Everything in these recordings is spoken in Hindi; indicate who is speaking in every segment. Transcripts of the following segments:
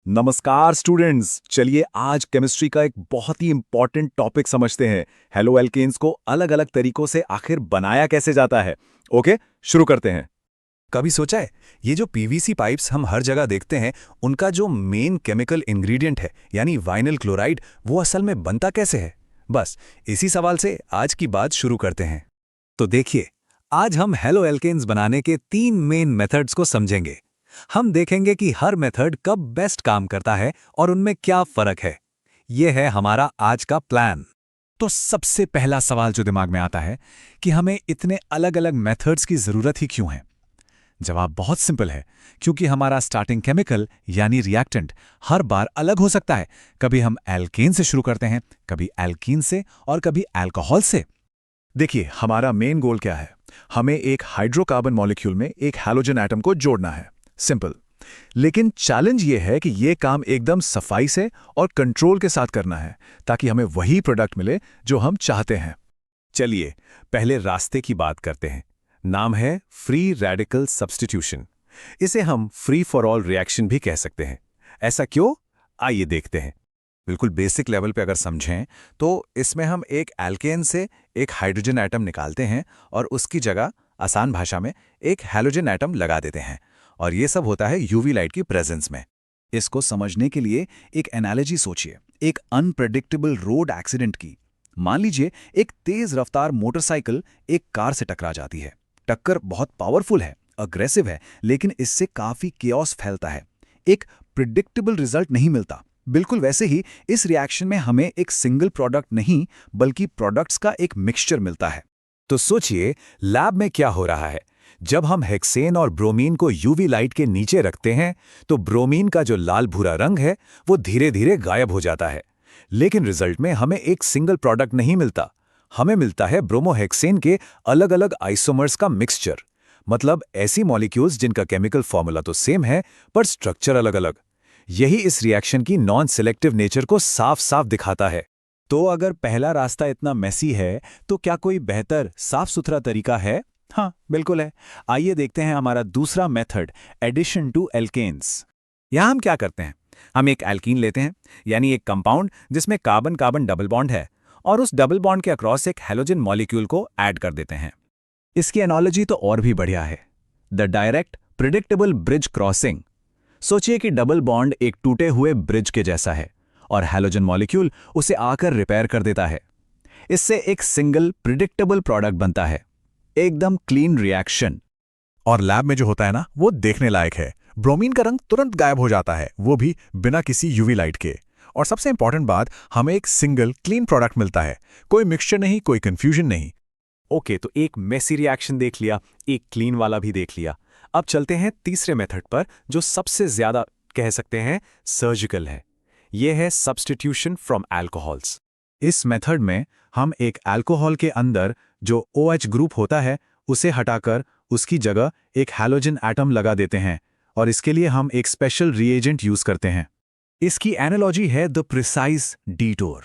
Speaker 1: नमस्कार स्टूडेंट्स। चलिए आज केमिस्ट्री का एक बहुत ही इंपॉर्टेंट टॉपिक समझते हैं। हेलो एल्केन्स को अलग अलग तरीकों से आखिर बनाया कैसे जाता है। ओके, शुरू करते हैं।
Speaker 2: कभी सोचा है ये जो पीवीसी पाइप्स हम हर जगह देखते हैं उनका जो मेन केमिकल इंग्रेडिएंट है यानी वाइनल क्लोराइड वो असल में बनता कैसे है। बस इसी सवाल से आज की बात शुरू करते हैं। तो देखिए, आज हम हेलो एल्केन्स बनाने के 3 मेन मेथड्स को समझेंगे। हम देखेंगे कि हर मेथड कब बेस्ट काम करता है और उनमें क्या फर्क है। यह है हमारा आज का प्लान। तो सबसे पहला सवाल जो दिमाग में आता है कि हमें इतने अलग अलग मेथड्स की जरूरत ही क्यों है। जवाब बहुत सिंपल है, क्योंकि हमारा स्टार्टिंग केमिकल यानी रिएक्टेंट हर बार अलग हो सकता है। कभी हम एल्केन से शुरू करते हैं, कभी एल्कीन से और कभी अल्कोहल से।
Speaker 1: देखिए, हमारा मेन गोल क्या है। हमें एक हाइड्रोकार्बन मॉलिक्यूल में एक हैलोजन एटम को जोड़ना है। सिंपल। लेकिन चैलेंज ये है कि ये काम एकदम सफाई से और कंट्रोल के साथ करना है, ताकि हमें वही प्रोडक्ट मिले जो हम चाहते हैं।
Speaker 2: चलिए पहले रास्ते की बात करते हैं। नाम है फ्री रेडिकल सब्स्टिट्यूशन। इसे हम फ्री फॉर ऑल रिएक्शन भी कह सकते हैं। ऐसा क्यों, आइए देखते हैं। बिल्कुल बेसिक लेवल पे अगर समझें तो इसमें हम एक एल्केन से एक हाइड्रोजन एटम निकालते हैं और उसकी जगह आसान भाषा में एक हैलोजन एटम लगा देते हैं, और ये सब होता है यूवी लाइट की प्रेजेंस में।
Speaker 1: इसको समझने के लिए एक एनालॉजी सोचिए, एक अनप्रेडिक्टेबल रोड एक्सीडेंट की। मान लीजिए एक तेज रफ्तार मोटरसाइकिल एक कार से टकरा जाती है। टक्कर बहुत पावरफुल है, अग्रेसिव है, लेकिन इससे काफी केओस फैलता है। एक प्रिडिक्टेबल रिजल्ट नहीं मिलता। बिल्कुल वैसे ही इस रिएक्शन में हमें एक सिंगल प्रोडक्ट नहीं बल्कि प्रोडक्ट्स का एक मिक्सचर मिलता है।
Speaker 2: तो सोचिए लैब में क्या हो रहा है। जब हम हेक्सेन और ब्रोमीन को यूवी लाइट के नीचे रखते हैं तो ब्रोमीन का जो लाल भूरा रंग है वो धीरे धीरे गायब हो जाता है। लेकिन रिजल्ट में हमें एक सिंगल प्रोडक्ट नहीं मिलता, हमें मिलता है ब्रोमोहेक्सेन के अलग अलग आइसोमर्स का मिक्सचर। मतलब ऐसी मॉलिक्यूल्स जिनका केमिकल फॉर्मूला तो सेम है पर स्ट्रक्चर अलग अलग। यही इस रिएक्शन की नॉन सिलेक्टिव नेचर को साफ साफ दिखाता है। तो अगर पहला रास्ता इतना मेसी है तो क्या कोई बेहतर साफ सुथरा तरीका है? हाँ, बिल्कुल है। आइए देखते हैं हमारा दूसरा मेथड, एडिशन टू एल्केन्स। यहां हम क्या करते हैं, हम एक एल्कीन लेते हैं, यानी एक कंपाउंड जिसमें कार्बन कार्बन डबल बॉन्ड है, और उस डबल बॉन्ड के अक्रॉस एक हैलोजन मॉलिक्यूल को ऐड कर देते हैं। इसकी एनोलॉजी तो और भी बढ़िया है, the direct predictable bridge crossing. सोचिए कि डबल बॉन्ड एक टूटे हुए ब्रिज के जैसा है और हैलोजन मॉलिक्यूल उसे आकर रिपेयर कर देता है। इससे एक सिंगल प्रिडिक्टेबल प्रोडक्ट बनता है, एकदम क्लीन रिएक्शन।
Speaker 3: और लैब में जो होता है ना, वो देखने लायक है। ब्रोमीन का रंग तुरंत गायब हो जाता है, वो भी बिना किसी यूवी लाइट के। और सबसे इंपॉर्टेंट बात, हमें एक सिंगल क्लीन प्रोडक्ट मिलता है, कोई मिक्सचर नहीं, कोई कंफ्यूजन नहीं।
Speaker 2: ओके, तो एक मेसी रिएक्शन देख लिया, एक क्लीन वाला भी देख लिया। अब चलते हैं तीसरे मेथड पर, जो सबसे ज्यादा कह सकते हैं सर्जिकल है। यह है सब्स्टिट्यूशन फ्रॉम अल्कोहल्स।
Speaker 3: इस मेथड में हम एक अल्कोहल के अंदर जो OH ग्रुप होता है उसे हटाकर उसकी जगह एक हैलोजन एटम लगा देते हैं, और इसके लिए हम एक स्पेशल रिएजेंट यूज करते हैं।
Speaker 2: इसकी एनालॉजी है द प्रिसाइज डिटोर।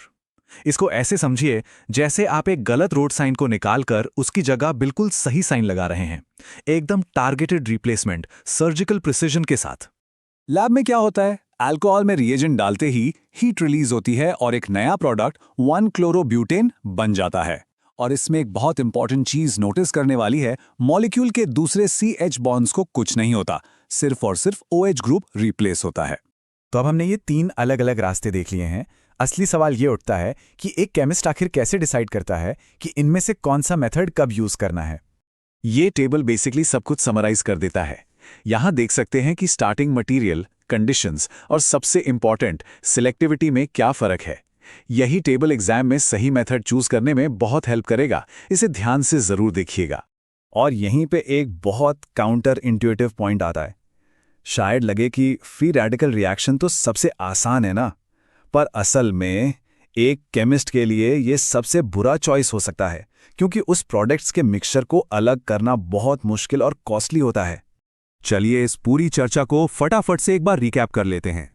Speaker 2: इसको ऐसे समझिए जैसे आप एक गलत रोड साइन को निकालकर उसकी जगह बिल्कुल सही साइन लगा रहे हैं, एकदम टारगेटेड रिप्लेसमेंट, सर्जिकल प्रिसिजन के साथ। लैब में क्या होता है, अल्कोहल में रिएजेंट डालते ही हीट रिलीज होती है और एक नया प्रोडक्ट 1-क्लोरोब्यूटेन बन जाता है। और इसमें एक बहुत इंपॉर्टेंट चीज नोटिस करने वाली है, मॉलिक्यूल के दूसरे CH बॉन्ड्स को कुछ नहीं होता, सिर्फ और सिर्फ OH ग्रुप रिप्लेस होता है। तो अब हमने ये 3 अलग अलग रास्ते देख लिए हैं। असली सवाल ये उठता है कि एक केमिस्ट आखिर कैसे डिसाइड करता है कि इनमें से कौन सा मेथड कब यूज करना है। ये टेबल बेसिकली सब कुछ समराइज कर देता है। यहां देख सकते हैं कि स्टार्टिंग मटेरियल, कंडीशंस और सबसे इंपॉर्टेंट सिलेक्टिविटी में क्या फर्क है। यही टेबल एग्जाम में सही मेथड चूज करने में बहुत हेल्प करेगा, इसे ध्यान से जरूर देखिएगा। और यहीं पे एक बहुत काउंटर इंट्यूटिव पॉइंट आता है। शायद लगे कि फ्री रेडिकल रिएक्शन तो सबसे आसान है ना, पर असल में एक केमिस्ट के लिए यह सबसे बुरा चॉइस हो सकता है, क्योंकि उस प्रोडक्ट्स के मिक्सचर को अलग करना बहुत मुश्किल और कॉस्टली होता है। चलिए इस पूरी चर्चा को फटाफट से एक बार रिकैप कर लेते हैं।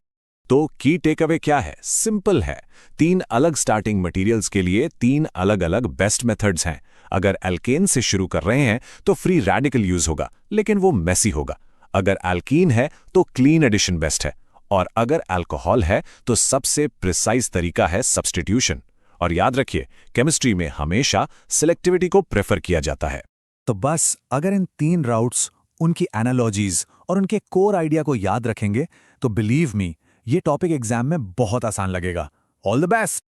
Speaker 2: तो की टेक अवे क्या है, सिंपल है। 3 अलग स्टार्टिंग मटेरियल्स के लिए 3 अलग अलग बेस्ट मेथड्स हैं। अगर एल्केन से शुरू कर रहे हैं तो फ्री रेडिकल यूज होगा, लेकिन वो मेसी होगा। अगर एल्कीन है तो क्लीन एडिशन बेस्ट है, और अगर अल्कोहल है तो सबसे प्रिसाइज तरीका है सब्स्टिट्यूशन। और याद रखिए, केमिस्ट्री में हमेशा सिलेक्टिविटी को प्रेफर किया जाता है।
Speaker 1: तो बस अगर इन 3 राउट्स, उनकी एनालॉजीज और उनके कोर आइडिया को याद रखेंगे तो बिलीव मी, ये टॉपिक एग्जाम में बहुत आसान लगेगा। All the best.